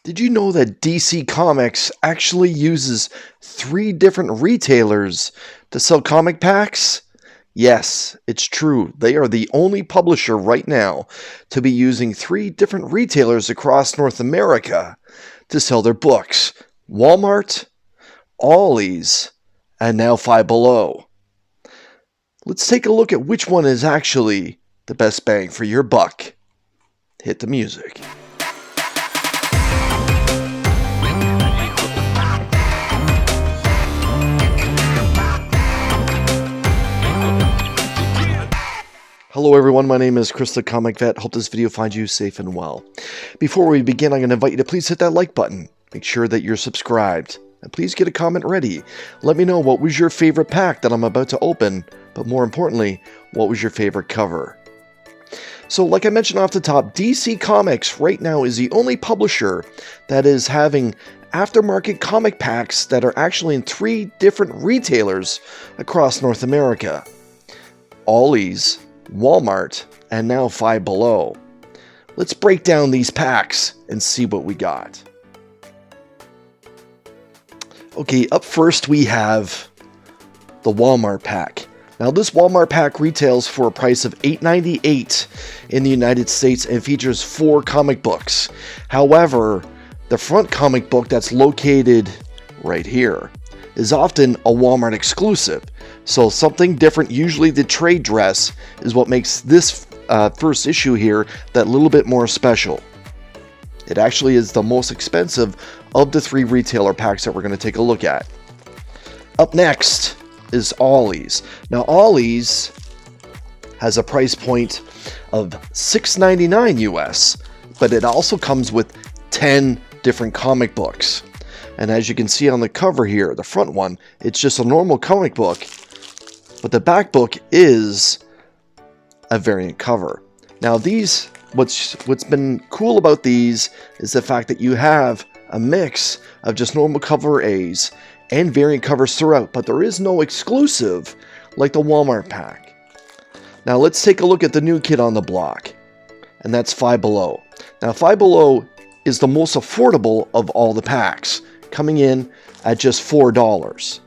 Did you know that DC Comics actually uses 3 different retailers to sell comic packs? Yes, it's true. They are the only publisher right now to be using 3 different retailers across North America to sell their books. Walmart, Ollie's, and now Five Below. Let's take a look at which one is actually the best bang for your buck. Hit the music. Hello everyone, my name is Chris the Comic Vet. Hope this video finds you safe and well. Before we begin, I'm going to invite you to please hit that like button. Make sure that you're subscribed. And please get a comment ready. Let me know what was your favorite pack that I'm about to open, but more importantly, what was your favorite cover. So like I mentioned off the top, DC Comics right now is the only publisher that is having aftermarket comic packs that are actually in 3 different retailers across North America. Ollie's, Walmart, and now Five Below. Let's break down these packs and see what we got. Okay, up first we have the Walmart pack. Now this Walmart pack retails for a price of $8.98 in the United States and features 4 comic books. However, the front comic book that's located right here is often a Walmart exclusive. So something different, usually the trade dress, is what makes this first issue here that little bit more special. It actually is the most expensive of the 3 retailer packs that we're going to take a look at. Up next is Ollie's. Now Ollie's has a price point of $6.99 US, but it also comes with 10 different comic books. And as you can see on the cover here, the front one, it's just a normal comic book, but the back book is a variant cover. Now these, what's been cool about these is the fact that you have a mix of just normal cover A's and variant covers throughout, but there is no exclusive like the Walmart pack. Now let's take a look at the new kid on the block, and that's Five Below. Now Five Below is the most affordable of all the packs, coming in at just $4.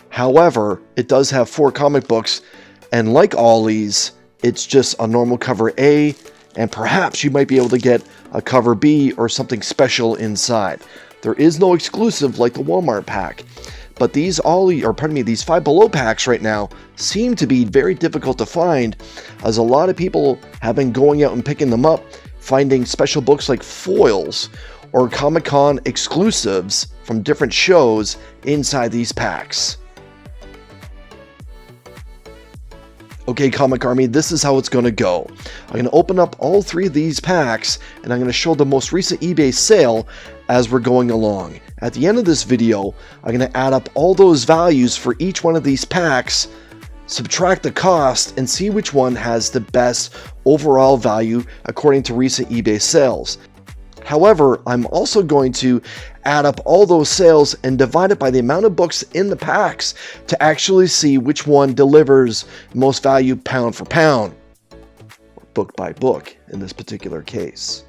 However, it does have 4 comic books, and like Ollie's, it's just a normal cover A, and perhaps you might be able to get a cover B or something special inside. There is no exclusive like the Walmart pack, but these these Five Below packs right now seem to be very difficult to find, as a lot of people have been going out and picking them up, finding special books like foils or Comic-Con exclusives from different shows inside these packs. Okay, Comic Army, this is how it's going to go. I'm going to open up all 3 of these packs, and I'm going to show the most recent eBay sale as we're going along. At the end of this video, I'm going to add up all those values for each one of these packs, subtract the cost, and see which one has the best overall value according to recent eBay sales. However, I'm also going to add up all those sales and divide it by the amount of books in the packs to actually see which one delivers most value pound for pound, or book by book in this particular case.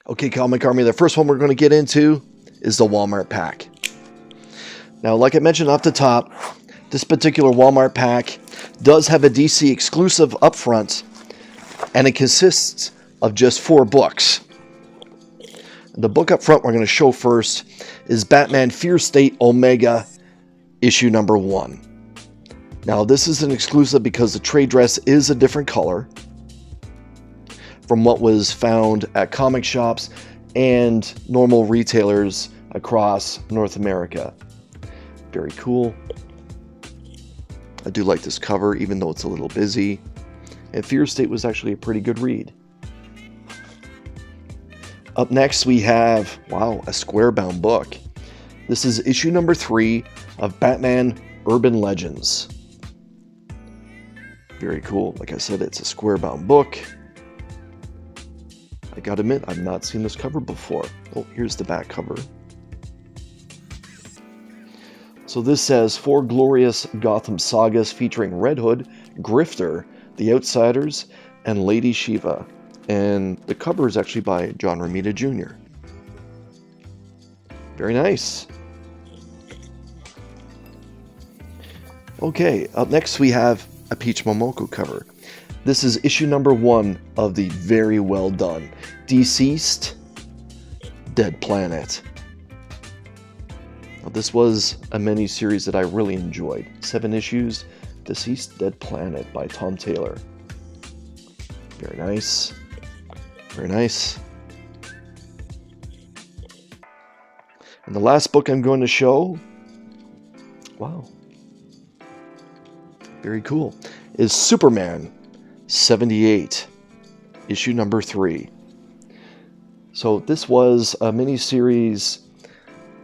Okay, Comic Army, the first one we're going to get into is the Walmart pack. Now, like I mentioned off the top, this particular Walmart pack does have a DC exclusive up front, and it consists of just 4 books. The book up front we're going to show first is Batman Fear State Omega issue number 1. Now this is an exclusive because the trade dress is a different color from what was found at comic shops and normal retailers across North America. Very cool. I do like this cover, even though it's a little busy. And Fear State was actually a pretty good read. Up next we have, wow, a square-bound book. This is issue number 3 of Batman Urban Legends. Very cool. Like I said, it's a square-bound book. I gotta admit, I've not seen this cover before. Oh, here's the back cover. So this says 4 glorious Gotham sagas featuring Red Hood, Grifter, The Outsiders, and Lady Shiva. And the cover is actually by John Romita Jr. Very nice. Okay, up next we have a Peach Momoko cover. This is issue number 1 of the very well done Deceased Dead Planet. Now, this was a mini-series that I really enjoyed. 7 issues, Deceased Dead Planet by Tom Taylor. Very nice. Very nice. And the last book I'm going to show, wow, very cool, is Superman 78, issue number 3. So this was a mini-series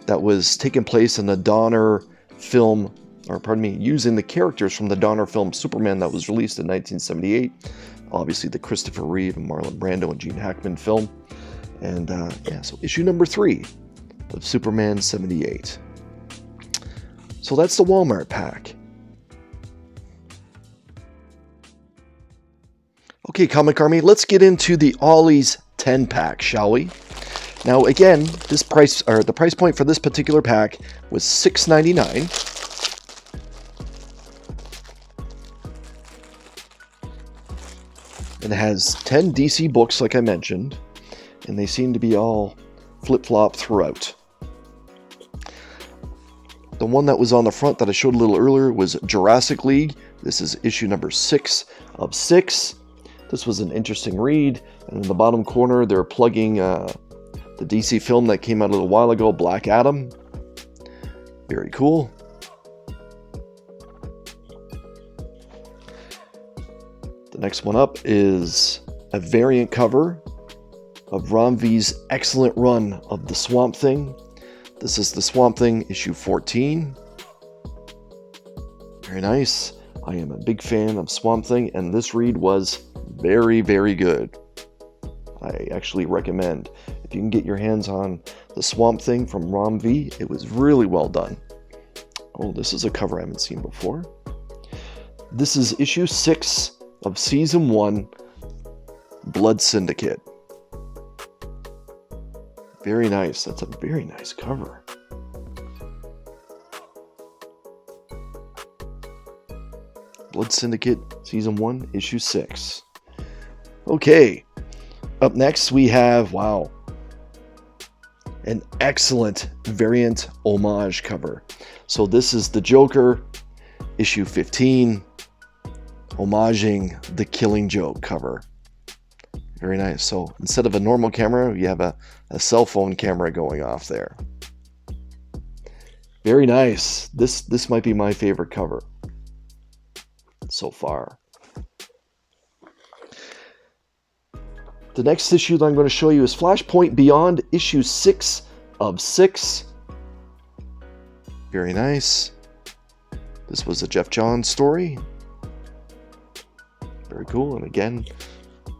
that was taking place in the Donner film, or pardon me, using the characters from the Donner film Superman that was released in 1978. Obviously the Christopher Reeve and Marlon Brando and Gene Hackman film. And yeah, so issue number 3 of Superman 78. So that's the Walmart pack. Okay, Comic Army, let's get into the Ollie's 10 pack, shall we? Now again, this price, or the price point for this particular pack was $6.99. And it has 10 DC books, like I mentioned, and they seem to be all flip-flop throughout. The one that was on the front that I showed a little earlier was Jurassic League. This is issue number 6 of 6. This was an interesting read, and in the bottom corner they're plugging the DC film that came out a little while ago, Black Adam. Very cool. The next one up is a variant cover of Ron V's excellent run of the Swamp Thing. This is the Swamp Thing issue 14. Very nice. I am a big fan of Swamp Thing, and this read was very, very good. I actually recommend, if you can get your hands on the Swamp Thing from Ron V, it was really well done. Oh, this is a cover I haven't seen before. This is issue 6 of season 1, Blood Syndicate. Very nice. That's a very nice cover. Blood Syndicate, season 1, issue 6. Okay, up next we have, wow, an excellent variant homage cover. So this is the Joker, issue 15, homaging the Killing Joke cover. Very nice. So instead of a normal camera, you have a cell phone camera going off there. Very nice. This might be my favorite cover so far. The next issue that I'm going to show you is Flashpoint Beyond, issue 6 of 6. Very nice. This was a Jeff Johns story. Very cool. And again,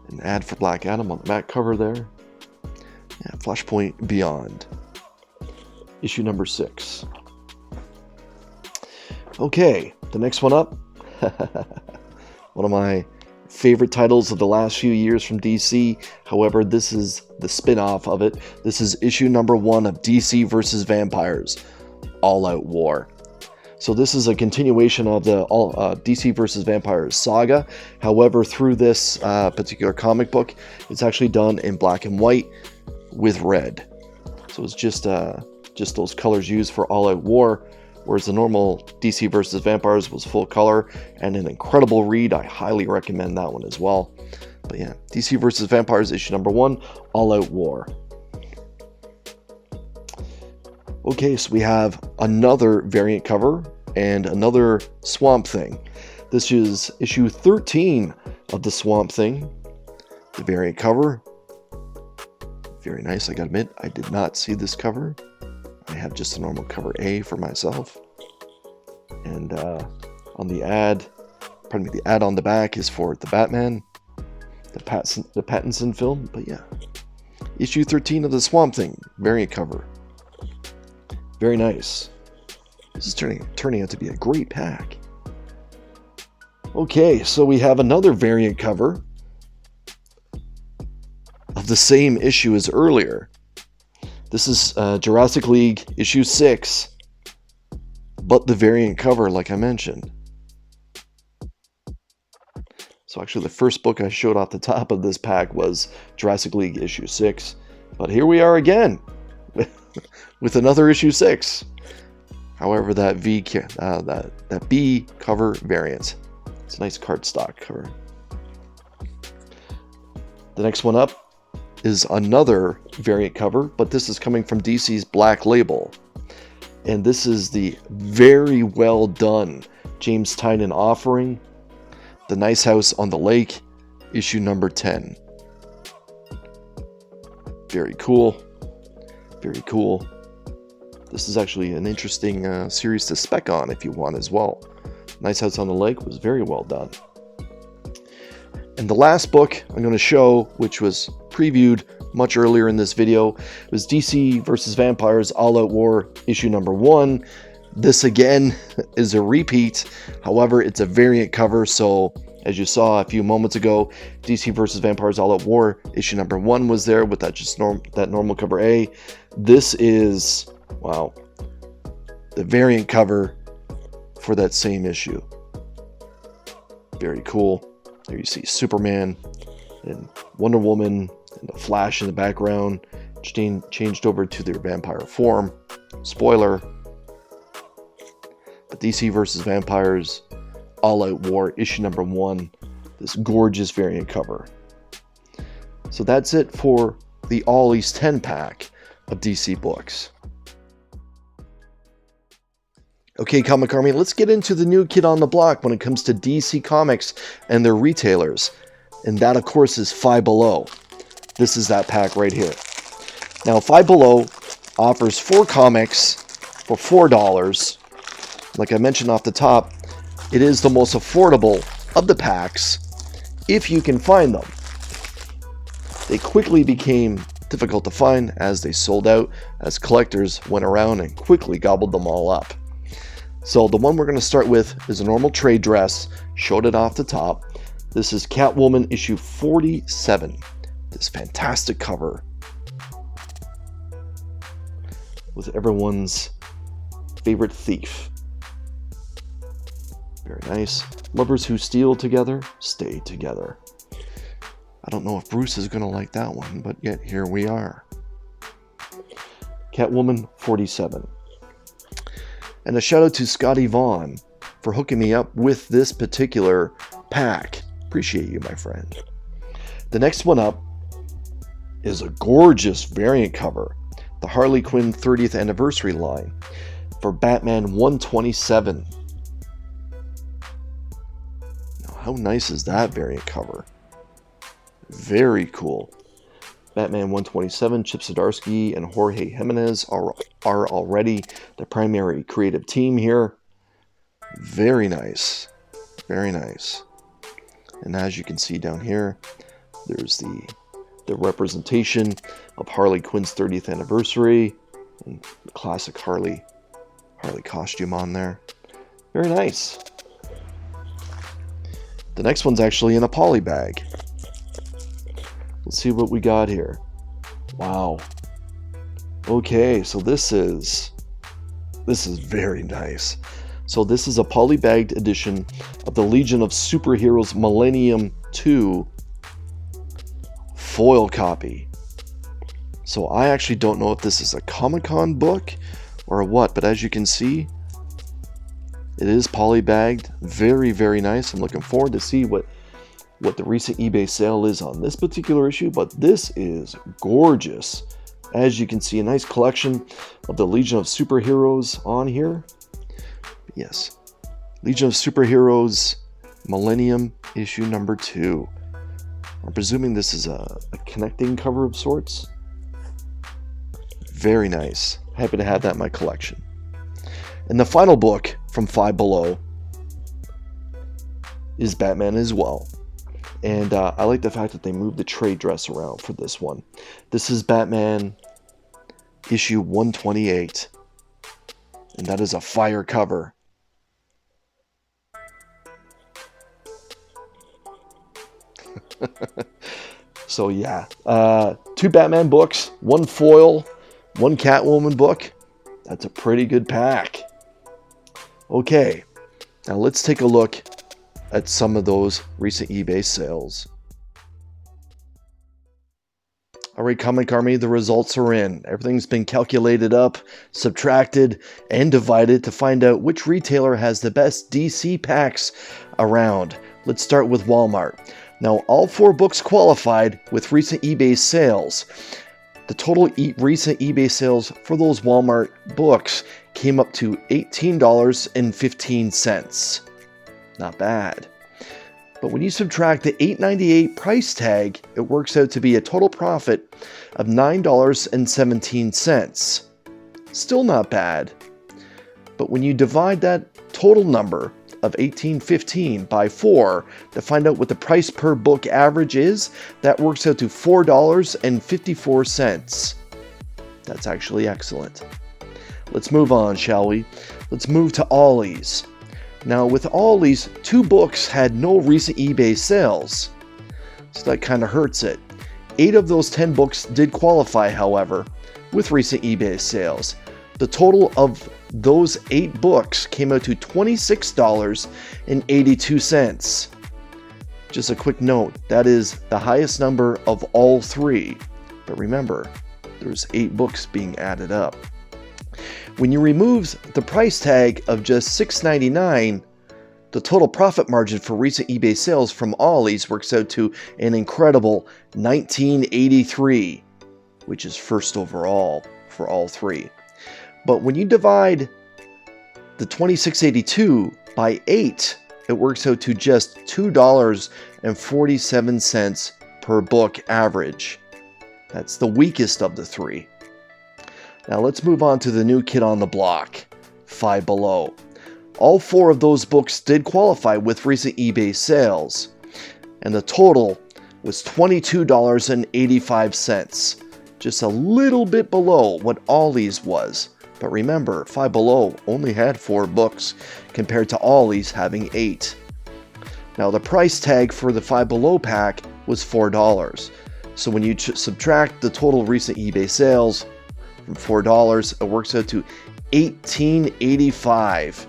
an ad for Black Adam on the back cover there. Yeah, Flashpoint Beyond, issue number 6. Okay, the next one up. One of my favorite titles of the last few years from DC. However, this is the spin-off of it. This is issue number 1 of DC vs. Vampires, All Out War. So this is a continuation of the DC vs. Vampires saga. However, through this particular comic book, it's actually done in black and white with red. So it's just those colors used for All Out War, whereas the normal DC vs. Vampires was full color and an incredible read. I highly recommend that one as well. But yeah, DC vs. Vampires issue number 1, All Out War. Okay, so we have another variant cover and another Swamp Thing. This is issue 13 of the Swamp Thing, the variant cover. Very nice, I gotta admit, I did not see this cover. I have just a normal cover A for myself. And on the ad, the ad on the back is for the Batman, the Pattinson film. But yeah, issue 13 of the Swamp Thing variant cover. Very nice. This is turning out to be a great pack. Okay, so we have another variant cover the same issue as earlier. This is Jurassic League issue 6, but the variant cover, like I mentioned. So actually the first book I showed off the top of this pack was Jurassic League issue 6. But here we are again with another issue 6. However, that B cover variant. It's a nice cardstock cover. The next one up is another variant cover, but this is coming from DC's Black Label. And this is the very well done James Tynion offering, The Nice House on the Lake, issue number 10. Very cool. Very cool. This is actually an interesting series to spec on if you want as well. Nice House on the Lake was very well done. And the last book I'm going to show, which was previewed much earlier in this video, was DC vs. Vampires All Out War issue number 1. This again is a repeat. However, it's a variant cover, so as you saw a few moments ago, DC vs. Vampires All Out War issue number 1 was there with that normal cover A. This is, wow, the variant cover for that same issue. Very cool. There you see Superman and Wonder Woman and the Flash in the background, changed over to their vampire form. Spoiler. But DC vs. Vampires All Out War issue number 1, this gorgeous variant cover. So that's it for the Ollie's 10 pack of DC books. Okay, Comic Army, let's get into the new kid on the block when it comes to DC Comics and their retailers. And that, of course, is Five Below. This is that pack right here. Now, Five Below offers 4 comics for $4. Like I mentioned off the top, it is the most affordable of the packs if you can find them. They quickly became difficult to find as they sold out, as collectors went around and quickly gobbled them all up. So the one we're going to start with is a normal trade dress, showed it off the top. This is Catwoman issue 47. This fantastic cover with everyone's favorite thief. Very nice. Lovers who steal together, stay together. I don't know if Bruce is going to like that one, but yet here we are. Catwoman 47. And a shout out to Scotty Vaughn for hooking me up with this particular pack. Appreciate you, my friend. The next one up is a gorgeous variant cover. The Harley Quinn 30th anniversary line for Batman 127. Now, how nice is that variant cover? Very cool. Batman 127, Chip Zdarsky and Jorge Jimenez are already the primary creative team here. Very nice. Very nice. And as you can see down here, there's the representation of Harley Quinn's 30th anniversary and the classic Harley costume on there. Very nice. The next one's actually in a poly bag. Let's see what we got here. Wow. Okay, so this is very nice. So this is a polybagged edition of the Legion of Superheroes Millennium 2 foil copy. So I actually don't know if this is a Comic-Con book or what, but as you can see, it is polybagged. Very, very nice. I'm looking forward to see what the recent eBay sale is on this particular issue, but this is gorgeous. As you can see, a nice collection of the Legion of Superheroes on here. Yes, Legion of Superheroes Millennium issue number 2. I'm presuming this is a connecting cover of sorts. Very nice. Happy to have that in my collection. And the final book from Five Below is Batman as well. And I like the fact that they moved the trade dress around for this one. This is Batman issue 128. And that is a fire cover. So yeah, 2 Batman books, 1 foil, 1 Catwoman book. That's a pretty good pack. Okay, now let's take a look at some of those recent eBay sales. Alright, Comic Army, the results are in. Everything's been calculated up, subtracted, and divided to find out which retailer has the best DC packs around. Let's start with Walmart. Now, all 4 books qualified with recent eBay sales. The total recent eBay sales for those Walmart books came up to $18.15. Not bad. But when you subtract the $8.98 price tag, it works out to be a total profit of $9.17. Still not bad. But when you divide that total number of $18.15 by 4 to find out what the price per book average is, that works out to $4.54. That's actually excellent. Let's move on, shall we? Let's move to Ollie's. Now, with Ollie's, 2 books had no recent eBay sales, so that kind of hurts it. 8 of those 10 books did qualify, however, with recent eBay sales. The total of those 8 books came out to $26.82. Just a quick note, that is the highest number of all 3. But remember, there's 8 books being added up. When you remove the price tag of just $6.99, the total profit margin for recent eBay sales from Ollie's works out to an incredible $19.83, which is first overall for all 3. But when you divide the $26.82 by 8, it works out to just $2.47 per book average. That's the weakest of the 3. Now let's move on to the new kid on the block, Five Below. All 4 of those books did qualify with recent eBay sales, and the total was $22.85, just a little bit below what Ollie's was. But remember, Five Below only had 4 books compared to Ollie's having 8. Now the price tag for the Five Below pack was $4. So when you subtract the total recent eBay sales from $4, it works out to $18.85,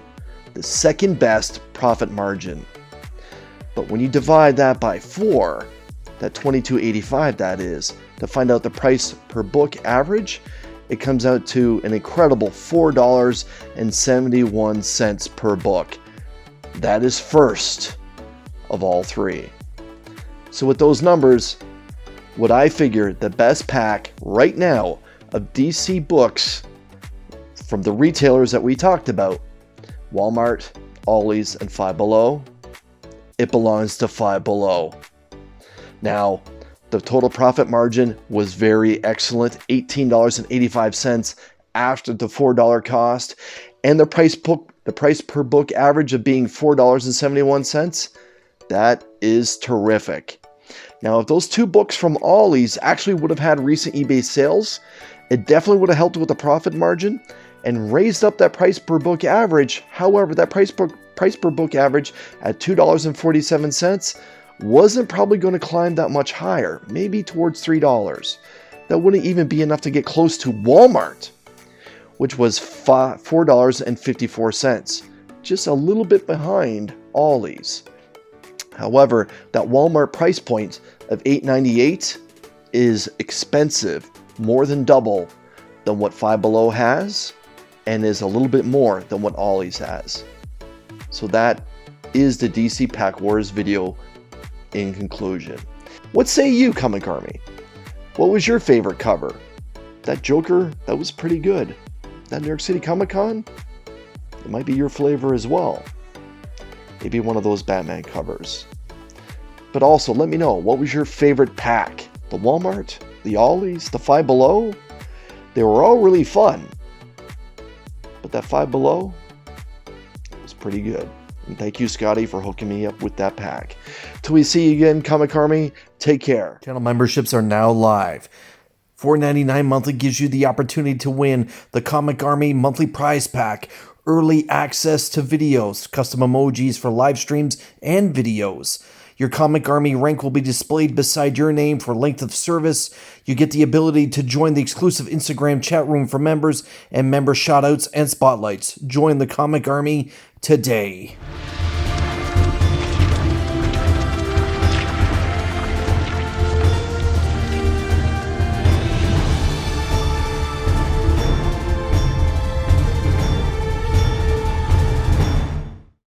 the second best profit margin. But when you divide that by 4, that $22.85 that is, to find out the price per book average, it comes out to an incredible $4.71 per book. That is first of all 3. So with those numbers, what I figure the best pack right now of DC books from the retailers that we talked about, Walmart, Ollie's, and Five Below, it belongs to Five Below. Now, the total profit margin was very excellent, $18.85 after the $4 cost, and the price per book average of being $4.71. That is terrific. Now, if those 2 books from Ollie's actually would have had recent eBay sales, it definitely would have helped with the profit margin and raised up that price per book average. However, that price per book average at $2.47 wasn't probably going to climb that much higher, maybe towards $3. That wouldn't even be enough to get close to Walmart, which was $4.54, just a little bit behind Ollie's. However, that Walmart price point of $8.98 is expensive, more than double than what Five Below has, and is a little bit more than what Ollie's has. So that is the DC Pack Wars video in conclusion. What say you, Comic Army? What was your favorite cover? That Joker, that was pretty good. That New York City Comic Con, it might be your flavor as well. Maybe one of those Batman covers. But also, let me know, what was your favorite pack? The Walmart, the Ollie's, the Five Below? They were all really fun. But that Five Below was pretty good. And thank you, Scotty, for hooking me up with that pack. Till we see you again, Comic Army, take care. Channel memberships are now live. $4.99 monthly gives you the opportunity to win the Comic Army monthly prize pack, early access to videos, custom emojis for live streams and videos. Your Comic Army rank will be displayed beside your name for length of service. You get the ability to join the exclusive Instagram chat room for members and member shoutouts and spotlights. Join the Comic Army today.